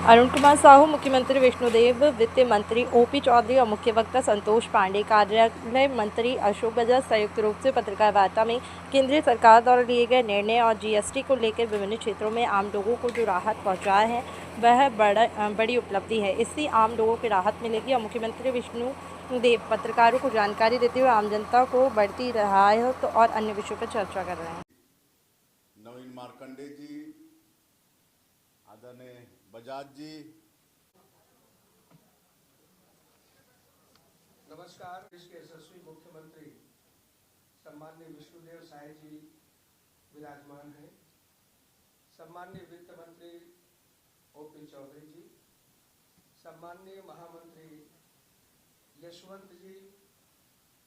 अरुण कुमार साहू, मुख्यमंत्री विष्णुदेव, वित्त मंत्री ओपी चौधरी और मुख्य वक्ता संतोष पांडे, कार्यालय मंत्री अशोक बजाज संयुक्त रूप से पत्रकार वार्ता में केंद्रीय सरकार द्वारा लिए गए निर्णय और जीएसटी को लेकर विभिन्न क्षेत्रों में आम लोगों को जो राहत पहुंचाया है वह बड़ी उपलब्धि है। इससे आम लोगों को राहत मिलेगी और मुख्यमंत्री विष्णुदेव पत्रकारों को जानकारी देते हुए आम जनता को बढ़ती राहत और अन्य विषयों पर चर्चा कर रहे हैं। नवीन मार्कंडे जी, आदरणीय बजाज जी, नमस्कार। देश के यशस्वी मुख्यमंत्री सम्माननीय विष्णुदेव साय जी विराजमान हैं। सम्माननीय वित्त मंत्री ओपी चौधरी जी, सम्माननीय महामंत्री यशवंत जी,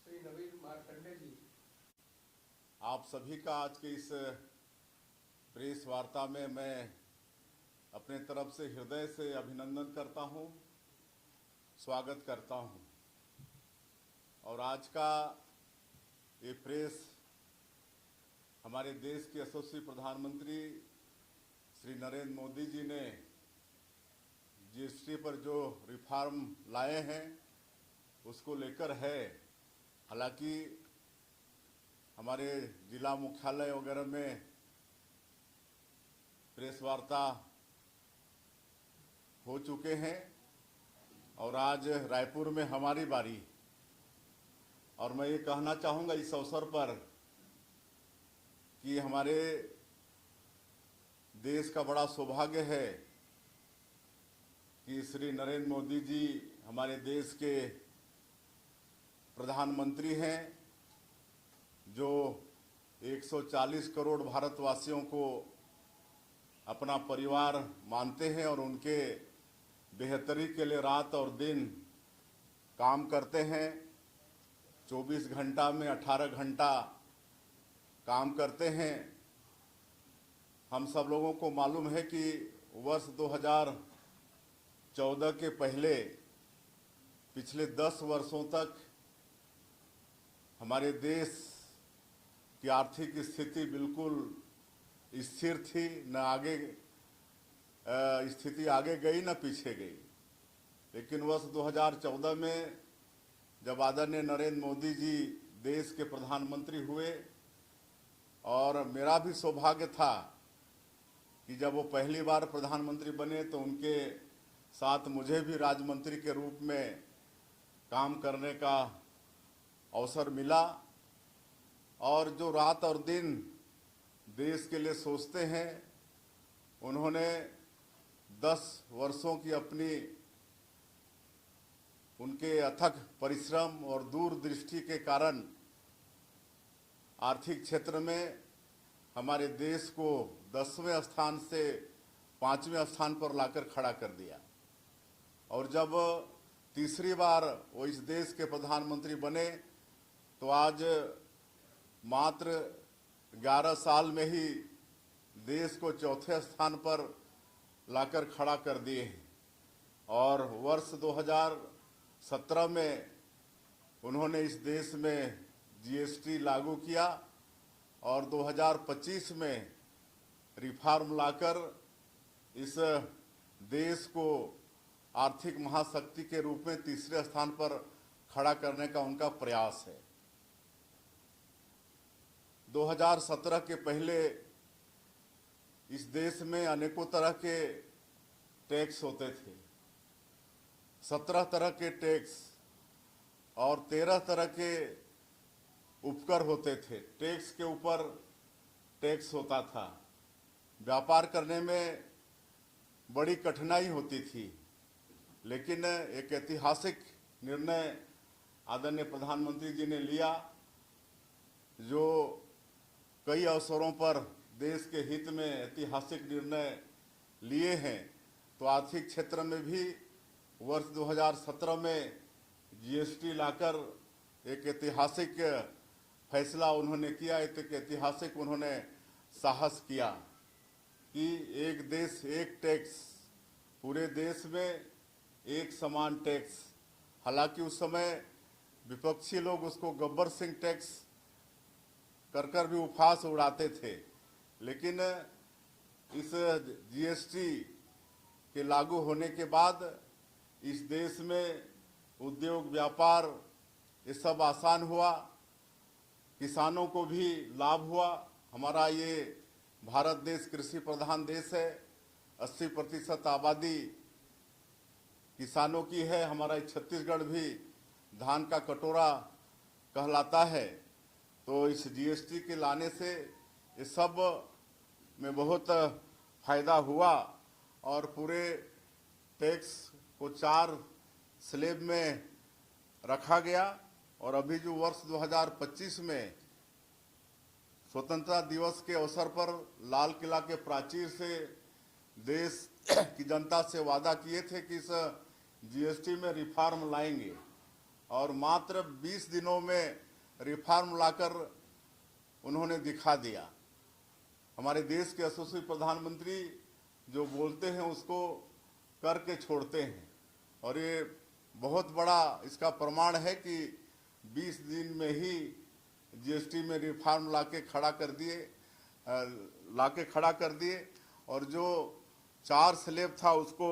श्री नवीन मार्कंडे जी, आप सभी का आज के इस प्रेस वार्ता में मैं अपने तरफ से हृदय से अभिनंदन करता हूं, स्वागत करता हूं। और आज का ये प्रेस हमारे देश के यशस्वी प्रधानमंत्री श्री नरेंद्र मोदी जी ने जीएसटी पर जो रिफॉर्म लाए हैं उसको लेकर है। हालांकि हमारे जिला मुख्यालय वगैरह में प्रेस वार्ता हो चुके हैं और आज रायपुर में हमारी बारी। और मैं ये कहना चाहूँगा इस अवसर पर कि हमारे देश का बड़ा सौभाग्य है कि श्री नरेंद्र मोदी जी हमारे देश के प्रधानमंत्री हैं, जो 140 करोड़ भारतवासियों को अपना परिवार मानते हैं और उनके बेहतरी के लिए रात और दिन काम करते हैं। 24 घंटा में 18 घंटा काम करते हैं। हम सब लोगों को मालूम है कि वर्ष 2014 के पहले पिछले 10 वर्षों तक हमारे देश की आर्थिक स्थिति बिल्कुल स्थिर थी, न आगे स्थिति आगे गई न पीछे गई। लेकिन वर्ष 2014 में जब आदरणीय नरेंद्र मोदी जी देश के प्रधानमंत्री हुए और मेरा भी सौभाग्य था कि जब वो पहली बार प्रधानमंत्री बने तो उनके साथ मुझे भी राज्य मंत्री के रूप में काम करने का अवसर मिला। और जो रात और दिन देश के लिए सोचते हैं, उन्होंने 10 वर्षों की अपनी उनके अथक परिश्रम और दूरदृष्टि के कारण आर्थिक क्षेत्र में हमारे देश को 10वें स्थान से 5वें स्थान पर लाकर खड़ा कर दिया। और जब तीसरी बार वो इस देश के प्रधानमंत्री बने तो आज मात्र 11 साल में ही देश को चौथे स्थान पर लाकर खड़ा कर दिए हैं। और वर्ष 2017 में उन्होंने इस देश में जीएसटी लागू किया और 2025 में रिफॉर्म लाकर इस देश को आर्थिक महाशक्ति के रूप में तीसरे स्थान पर खड़ा करने का उनका प्रयास है। 2017 के पहले इस देश में अनेकों तरह के टैक्स होते थे, 17 तरह के टैक्स और 13 तरह के उपकर होते थे। टैक्स के ऊपर टैक्स होता था। व्यापार करने में बड़ी कठिनाई होती थी, लेकिन एक ऐतिहासिक निर्णय आदरणीय प्रधानमंत्री जी ने लिया, जो कई अवसरों पर देश के हित में ऐतिहासिक निर्णय लिए हैं। तो आर्थिक क्षेत्र में भी वर्ष 2017 में जीएसटी लाकर एक ऐतिहासिक फैसला उन्होंने किया। एक ऐतिहासिक उन्होंने साहस किया कि एक देश एक टैक्स, पूरे देश में एक समान टैक्स। हालांकि उस समय विपक्षी लोग उसको गब्बर सिंह टैक्स कर भी उपहास उड़ाते थे, लेकिन इस जीएसटी के लागू होने के बाद इस देश में उद्योग व्यापार ये सब आसान हुआ, किसानों को भी लाभ हुआ। हमारा ये भारत देश कृषि प्रधान देश है, 80% आबादी किसानों की है। हमारा छत्तीसगढ़ भी धान का कटोरा कहलाता है। तो इस जीएसटी के लाने से ये सब में बहुत फायदा हुआ और पूरे टैक्स को 4 स्लैब में रखा गया। और अभी जो वर्ष 2025 में स्वतंत्रता दिवस के अवसर पर लाल किला के प्राचीर से देश की जनता से वादा किए थे कि इस जीएसटी में रिफॉर्म लाएंगे, और मात्र 20 दिनों में रिफॉर्म लाकर उन्होंने दिखा दिया। हमारे देश के यशस्वी प्रधानमंत्री जो बोलते हैं उसको करके छोड़ते हैं, और ये बहुत बड़ा इसका प्रमाण है कि 20 दिन में ही जीएसटी में रिफॉर्म लाके खड़ा कर दिए। और जो 4 स्लैब था उसको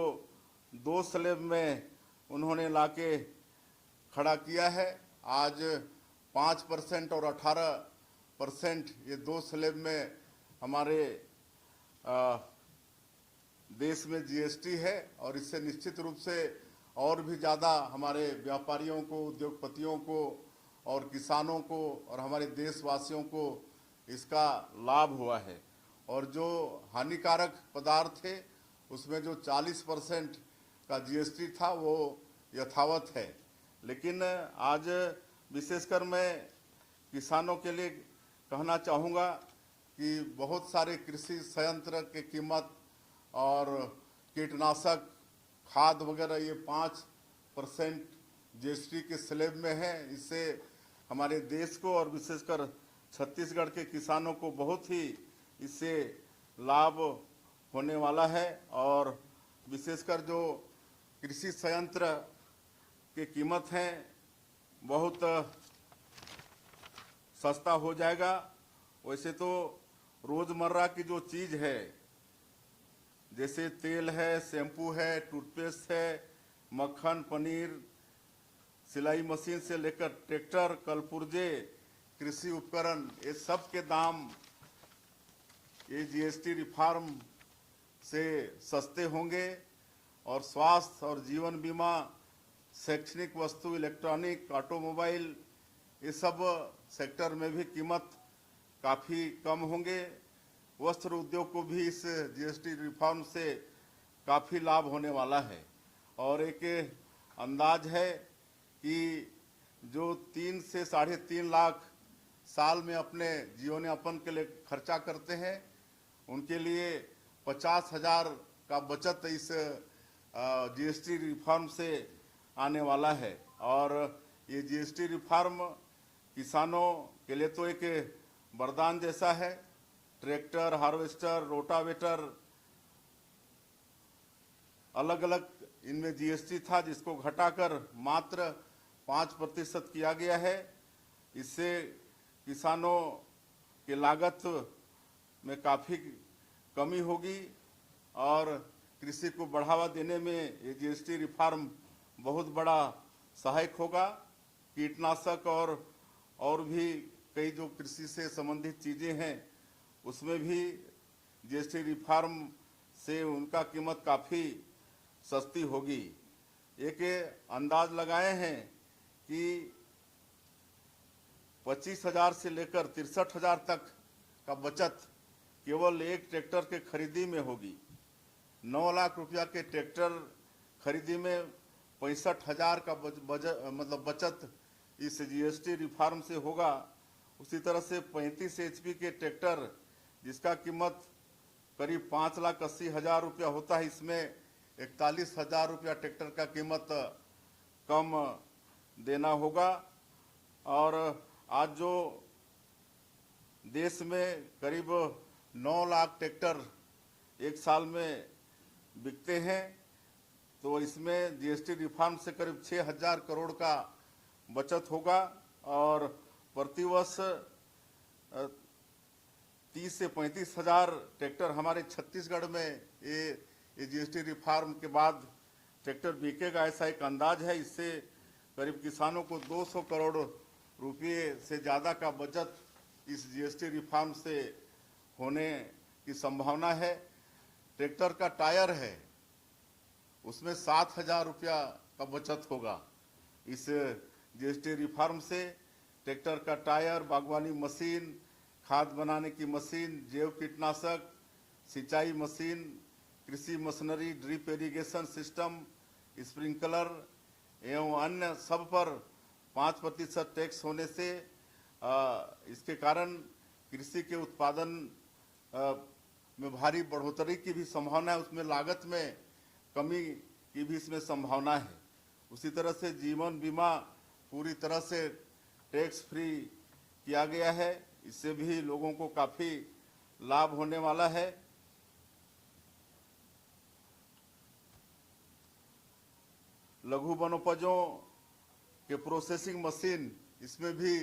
2 स्लैब में उन्होंने लाके खड़ा किया है। आज 5% और 18% ये 2 स्लैब में हमारे देश में जीएसटी है, और इससे निश्चित रूप से और भी ज़्यादा हमारे व्यापारियों को, उद्योगपतियों को और किसानों को और हमारे देशवासियों को इसका लाभ हुआ है। और जो हानिकारक पदार्थ थे उसमें जो 40% का जीएसटी था वो यथावत है। लेकिन आज विशेषकर मैं किसानों के लिए कहना चाहूँगा कि बहुत सारे कृषि संयंत्र की कीमत और कीटनाशक खाद वगैरह ये 5% जीएसटी के स्लैब में है। इससे हमारे देश को और विशेषकर छत्तीसगढ़ के किसानों को बहुत ही इससे लाभ होने वाला है। और विशेषकर जो कृषि संयंत्र की कीमत है बहुत सस्ता हो जाएगा। वैसे तो रोज़मर्रा की जो चीज़ है जैसे तेल है, शैम्पू है, टूथपेस्ट है, मक्खन, पनीर, सिलाई मशीन से लेकर ट्रैक्टर, कलपुर्जे, कृषि उपकरण, ये सब के दाम ये जीएसटी रिफॉर्म से सस्ते होंगे। और स्वास्थ्य और जीवन बीमा, शैक्षणिक वस्तु, इलेक्ट्रॉनिक, ऑटोमोबाइल, ये सब सेक्टर में भी कीमत काफ़ी कम होंगे। वस्त्र उद्योग को भी इस जीएसटी रिफॉर्म से काफ़ी लाभ होने वाला है। और एक अंदाज है कि जो 3 से 3.5 लाख साल में अपने जीवन यापन के लिए खर्चा करते हैं उनके लिए 50,000 का बचत इस जीएसटी रिफॉर्म से आने वाला है। और ये जीएसटी रिफॉर्म किसानों के लिए तो एक वरदान जैसा है। ट्रैक्टर, हार्वेस्टर, रोटावेटर, अलग अलग इनमें जीएसटी था जिसको घटाकर मात्र 5% किया गया है। इससे किसानों के लागत में काफ़ी कमी होगी और कृषि को बढ़ावा देने में ये जीएसटी रिफॉर्म बहुत बड़ा सहायक होगा। कीटनाशक और भी कई जो कृषि से संबंधित चीज़ें हैं उसमें भी जीएसटी रिफॉर्म से उनका कीमत काफ़ी सस्ती होगी। एक अंदाज लगाए हैं कि 25,000 से लेकर 63,000 तक का बचत केवल एक ट्रैक्टर के खरीदी में होगी। 9 लाख रुपया के ट्रैक्टर खरीदी में 65,000 का बचत इस जीएसटी रिफॉर्म से होगा। उसी तरह से 35 एचपी के ट्रैक्टर जिसका कीमत करीब 5,80,000 रुपया होता है, इसमें 41,000 रुपया ट्रैक्टर का कीमत कम देना होगा। और आज जो देश में करीब 9 लाख ट्रैक्टर एक साल में बिकते हैं, तो इसमें जीएसटी रिफॉर्म से करीब 6,000 करोड़ का बचत होगा। और प्रतिवर्ष 30 से 35,000 ट्रैक्टर हमारे छत्तीसगढ़ में ये ये जीएसटी रिफॉर्म के बाद ट्रैक्टर बिकेगा, ऐसा एक अंदाज है। इससे करीब किसानों को 200 करोड़ रुपये से ज़्यादा का बचत इस जीएसटी रिफॉर्म से होने की संभावना है। ट्रैक्टर का टायर है, उसमें 7,000 रुपया का बचत होगा इस जीएसटी रिफॉर्म से। ट्रैक्टर का टायर, बागवानी मशीन, खाद बनाने की मशीन, जैव कीटनाशक, सिंचाई मशीन, कृषि machinery, drip irrigation system, sprinkler एवं अन्य सब पर 5% टैक्स होने से इसके कारण कृषि के उत्पादन में भारी बढ़ोतरी की भी संभावना है। उसमें लागत में कमी की भी इसमें संभावना है। उसी तरह से जीवन बीमा पूरी तरह से टैक्स फ्री किया गया है, इससे भी लोगों को काफ़ी लाभ होने वाला है। लघु वनोपजों के प्रोसेसिंग मशीन, इसमें भी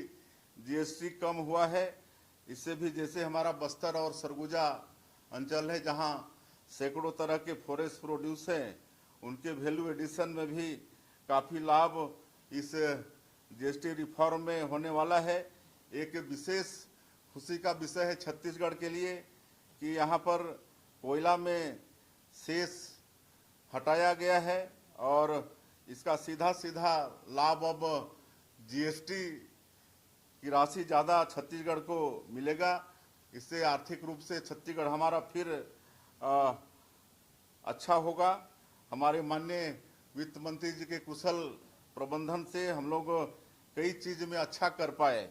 जीएसटी कम हुआ है। इससे भी जैसे हमारा बस्तर और सरगुजा अंचल है जहां सैकड़ों तरह के फॉरेस्ट प्रोड्यूस हैं, उनके वैल्यू एडिशन में भी काफ़ी लाभ इस जीएसटी रिफॉर्म में होने वाला है। एक विशेष खुशी का विषय है छत्तीसगढ़ के लिए कि यहाँ पर कोयला में सेस हटाया गया है और इसका सीधा सीधा लाभ अब जीएसटी की राशि ज़्यादा छत्तीसगढ़ को मिलेगा। इससे आर्थिक रूप से छत्तीसगढ़ हमारा फिर अच्छा होगा। हमारे माननीय वित्त मंत्री जी के कुशल प्रबंधन से हम लोग कई चीज़ में अच्छा कर पाए।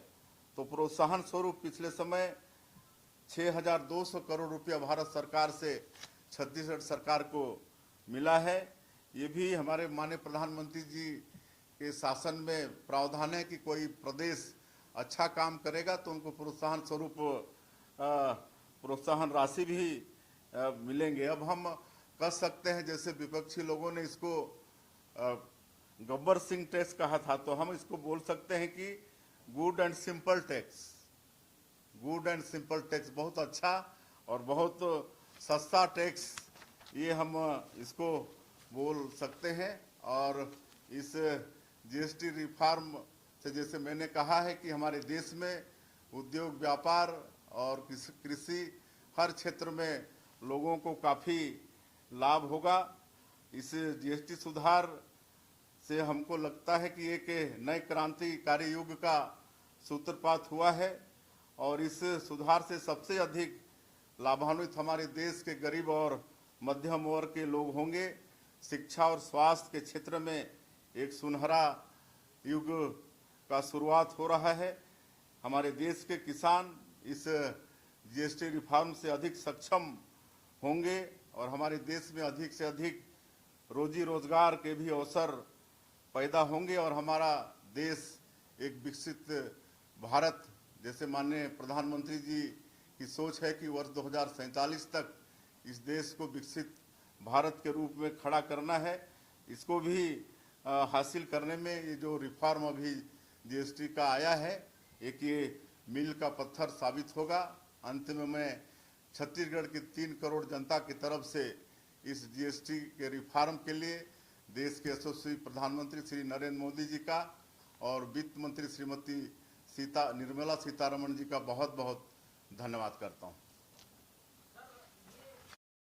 तो प्रोत्साहन स्वरूप पिछले समय 6,200 करोड़ रुपया भारत सरकार से छत्तीसगढ़ सरकार को मिला है। ये भी हमारे माननीय प्रधानमंत्री जी के शासन में प्रावधान है कि कोई प्रदेश अच्छा काम करेगा तो उनको प्रोत्साहन स्वरूप प्रोत्साहन राशि भी मिलेंगे। अब हम कह सकते हैं, जैसे विपक्षी लोगों ने इसको गब्बर सिंह टैक्स कहा था, तो हम इसको बोल सकते हैं कि good and simple tax. Good and simple tax, बहुत अच्छा और बहुत सस्ता टैक्स, ये हम इसको बोल सकते हैं। और इस जीएसटी रिफॉर्म से, जैसे मैंने कहा है कि हमारे देश में उद्योग, व्यापार और कृषि हर क्षेत्र में लोगों को काफ़ी लाभ होगा। इस जीएसटी सुधार से हमको लगता है कि एक नए क्रांतिकारी युग का सूत्रपात हुआ है और इस सुधार से सबसे अधिक लाभान्वित हमारे देश के गरीब और मध्यम वर्ग के लोग होंगे। शिक्षा और स्वास्थ्य के क्षेत्र में एक सुनहरा युग का शुरुआत हो रहा है। हमारे देश के किसान इस जीएसटी रिफॉर्म से अधिक सक्षम होंगे और हमारे देश में अधिक से अधिक रोजी रोजगार के भी अवसर पैदा होंगे और हमारा देश एक विकसित भारत, जैसे माननीय प्रधानमंत्री जी की सोच है कि वर्ष 2047 तक इस देश को विकसित भारत के रूप में खड़ा करना है, इसको भी हासिल करने में ये जो रिफॉर्म अभी जीएसटी का आया है, एक ये मील का पत्थर साबित होगा। अंत में मैं छत्तीसगढ़ की 3 करोड़ जनता की तरफ से इस जीएसटी के रिफॉर्म के लिए देश के यशस्वी प्रधानमंत्री श्री नरेंद्र मोदी जी का और वित्त मंत्री श्रीमती निर्मला सीतारमण जी का बहुत बहुत धन्यवाद करता हूँ।